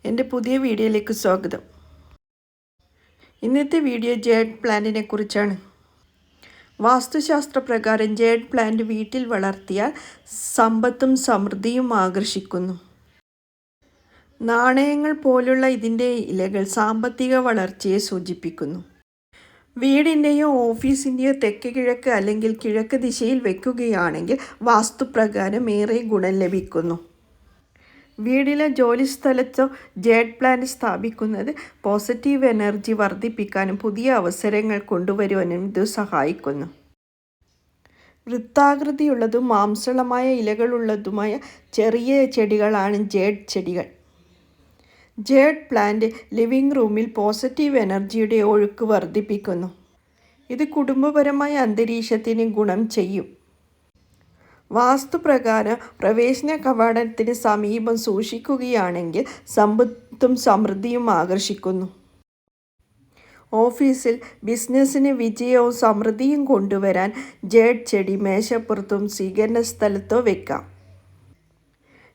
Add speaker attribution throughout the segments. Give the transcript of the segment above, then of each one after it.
Speaker 1: എൻ്റെ പുതിയ വീഡിയോയിലേക്ക് സ്വാഗതം. ഇന്നത്തെ വീഡിയോ ജേഡ് പ്ലാന്റിനെ കുറിച്ചാണ്. വാസ്തുശാസ്ത്രപ്രകാരം ജേഡ് പ്ലാന്റ് വീട്ടിൽ വളർത്തിയാൽ സമ്പത്തും സമൃദ്ധിയും ആകർഷിക്കുന്നു. നാണയങ്ങൾ പോലുള്ള ഇതിൻ്റെ ഇലകൾ സാമ്പത്തിക വളർച്ചയെ സൂചിപ്പിക്കുന്നു. വീടിൻ്റെയോ ഓഫീസിൻ്റെയോ തെക്ക് കിഴക്ക് അല്ലെങ്കിൽ കിഴക്ക് ദിശയിൽ വയ്ക്കുകയാണെങ്കിൽ വാസ്തുപ്രകാരം ഏറെ ഗുണം ലഭിക്കുന്നു. വീടിലെ ജോലിസ്ഥലത്തോ ജേഡ് പ്ലാന്റ് സ്ഥാപിക്കുന്നത് പോസിറ്റീവ് എനർജി വർദ്ധിപ്പിക്കാനും പുതിയ അവസരങ്ങൾ കൊണ്ടുവരുവാനും ഇത് സഹായിക്കുന്നു. വൃത്താകൃതിയുള്ളതും മാംസളമായ ഇലകളുള്ളതുമായ ചെറിയ ചെടികളാണ് ജേഡ് ചെടികൾ. ജേഡ് പ്ലാന്റ് ലിവിംഗ് റൂമിൽ പോസിറ്റീവ് എനർജിയുടെ ഒഴുക്ക് വർദ്ധിപ്പിക്കുന്നു. ഇത് കുടുംബപരമായ അന്തരീക്ഷത്തിന് ഗുണം ചെയ്യും. വാസ്തുപ്രകാരം പ്രവേശന കവാടത്തിന് സമീപം സൂക്ഷിക്കുകയാണെങ്കിൽ സമ്പത്തും സമൃദ്ധിയും ആകർഷിക്കുന്നു. ഓഫീസിൽ ബിസിനസ്സിന് വിജയവും സമൃദ്ധിയും കൊണ്ടുവരാൻ ജേഡ് ചെടി മേശപ്പുറത്തും സ്വീകരണ സ്ഥലത്തോ വെക്കാം.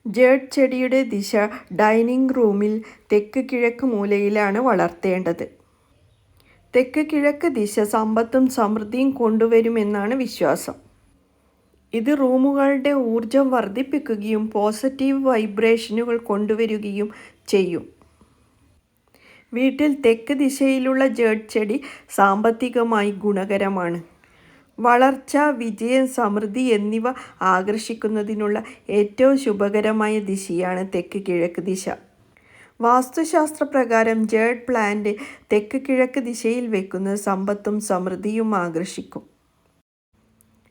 Speaker 1: ജേഡ് ചെടിയുടെ ദിശ ഡൈനിങ് റൂമിൽ തെക്ക് കിഴക്ക് മൂലയിലാണ് വളർത്തേണ്ടത്. തെക്ക് കിഴക്ക് ദിശ സമ്പത്തും സമൃദ്ധിയും കൊണ്ടുവരുമെന്നാണ് വിശ്വാസം. ഇത് റൂമുകളുടെ ഊർജം വർദ്ധിപ്പിക്കുകയും പോസിറ്റീവ് വൈബ്രേഷനുകൾ കൊണ്ടുവരികയും ചെയ്യും. വീട്ടിൽ തെക്ക് ദിശയിലുള്ള ജേഡ് ചെടി സാമ്പത്തികമായി ഗുണകരമാണ്. വളർച്ച, വിജയം, സമൃദ്ധി എന്നിവ ആകർഷിക്കുന്നതിനുള്ള ഏറ്റവും ശുഭകരമായ ദിശയാണ് തെക്ക് കിഴക്ക് ദിശ. വാസ്തുശാസ്ത്രപ്രകാരം ജേഡ് പ്ലാന്റ് തെക്ക് കിഴക്ക് ദിശയിൽ വയ്ക്കുന്നത് സമ്പത്തും സമൃദ്ധിയും ആകർഷിക്കും.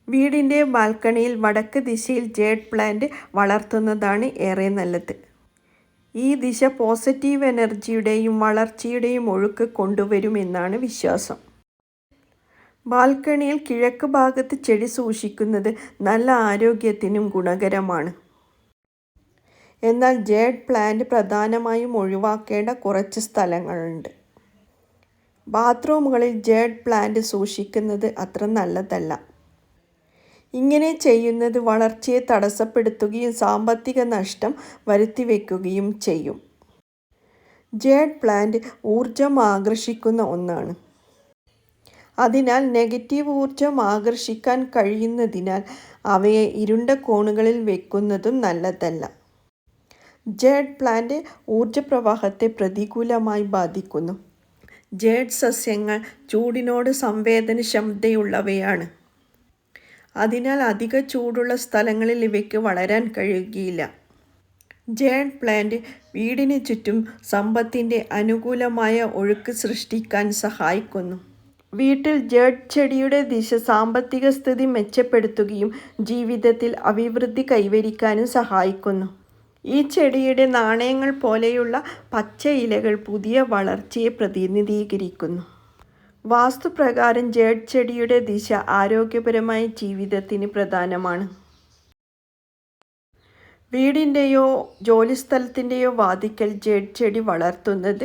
Speaker 1: വീടിൻ്റെ ബാൽക്കണിയിൽ വടക്ക് ദിശയിൽ ജേഡ് പ്ലാന്റ് വളർത്തുന്നതാണ് ഏറെ നല്ലത്. ഈ ദിശ പോസിറ്റീവ് എനർജിയുടെയും വളർച്ചയുടെയും ഒഴുക്ക് കൊണ്ടുവരുമെന്നാണ് വിശ്വാസം. ബാൽക്കണിയിൽ കിഴക്ക് ഭാഗത്ത് ചെടി സൂക്ഷിക്കുന്നത് നല്ല ആരോഗ്യത്തിനും ഗുണകരമാണ്. എന്നാൽ ജേഡ് പ്ലാന്റ് പ്രധാനമായും ഒഴിവാക്കേണ്ട കുറച്ച് സ്ഥലങ്ങളുണ്ട്. ബാത്റൂമുകളിൽ ജേഡ് പ്ലാന്റ് സൂക്ഷിക്കുന്നത് അത്ര നല്ലതല്ല. ഇങ്ങനെ ചെയ്യുന്നത് വളർച്ചയെ തടസ്സപ്പെടുത്തുകയും സാമ്പത്തിക നഷ്ടം വരുത്തിവെക്കുകയും ചെയ്യും. ജേഡ് പ്ലാന്റ് ഊർജം ആകർഷിക്കുന്ന ഒന്നാണ്. അതിനാൽ നെഗറ്റീവ് ഊർജം ആകർഷിക്കാൻ കഴിയുന്നതിനാൽ അവയെ ഇരുണ്ട കോണുകളിൽ വെക്കുന്നതും നല്ലതല്ല. ജേഡ് പ്ലാന്റ് ഊർജപ്രവാഹത്തെ പ്രതികൂലമായി ബാധിക്കുന്നു. ജേഡ് സസ്യങ്ങൾ ചൂടിനോട് സംവേദനക്ഷമതയുള്ളവയാണ്. അതിനാൽ അധിക ചൂടുള്ള സ്ഥലങ്ങളിൽ ഇവയ്ക്ക് വളരാൻ കഴിയുകയില്ല. ജേഡ് പ്ലാന്റ് വീടിന് ചുറ്റും സമ്പത്തിൻ്റെ അനുകൂലമായ ഒഴുക്ക് സൃഷ്ടിക്കാൻ സഹായിക്കുന്നു. വീട്ടിൽ ജേഡ് ചെടിയുടെ ദിശ സാമ്പത്തിക സ്ഥിതി മെച്ചപ്പെടുത്തുകയും ജീവിതത്തിൽ അഭിവൃദ്ധി കൈവരിക്കാനും സഹായിക്കുന്നു. ഈ ചെടിയുടെ നാണയങ്ങൾ പോലെയുള്ള പച്ച ഇലകൾ പുതിയ വളർച്ചയെ പ്രതിനിധീകരിക്കുന്നു. വാസ്തുപ്രകാരം ജേഡ് ചെടിയുടെ ദിശ ആരോഗ്യപരമായ ജീവിതത്തിന് പ്രധാനമാണ്. വീടിൻ്റെയോ ജോലിസ്ഥലത്തിൻ്റെയോ വാതിക്കൽ ജേഡ് ചെടി വളർത്തുന്നത്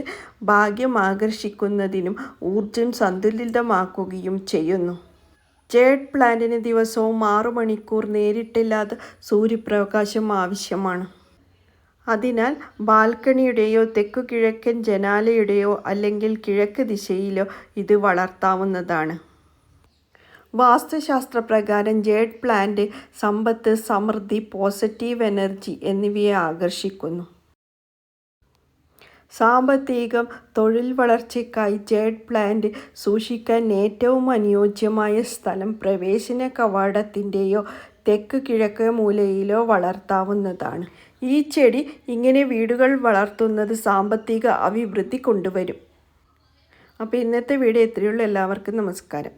Speaker 1: ഭാഗ്യം ആകർഷിക്കുന്നതിനും ഊർജം സന്തുലിതമാക്കുകയും ചെയ്യുന്നു. ജേഡ് പ്ലാന്റിന് ദിവസവും 6 മണിക്കൂർ നേരിട്ടില്ലാത്ത സൂര്യപ്രകാശം ആവശ്യമാണ്. അതിനാൽ ബാൽക്കണിയുടെയോ തെക്കു കിഴക്കൻ ജനാലയുടെയോ അല്ലെങ്കിൽ കിഴക്ക് ദിശയിലോ ഇത് വളർത്താവുന്നതാണ്. വാസ്തുശാസ്ത്രപ്രകാരം ജേഡ് പ്ലാന്റ് സമ്പത്ത്, സമൃദ്ധി, പോസിറ്റീവ് എനർജി എന്നിവയെ ആകർഷിക്കുന്നു. സാമ്പത്തികം, തൊഴിൽ വളർച്ചയ്ക്കായി ജേഡ് പ്ലാന്റ് സൂക്ഷിക്കാൻ ഏറ്റവും അനുയോജ്യമായ സ്ഥലം പ്രവേശന കവാടത്തിൻ്റെയോ തെക്ക് കിഴക്ക് മൂലയിലോ വളർത്താവുന്നതാണ്. ഈ ചെടി ഇങ്ങനെ വീടുകൾ വളർത്തുന്നത് സാമ്പത്തിക അഭിവൃദ്ധി കൊണ്ടുവരും. അപ്പോൾ ഇന്നത്തെ വീഡിയോ ഇത്രയേ ഉള്ളൂ. എല്ലാവർക്കും നമസ്കാരം.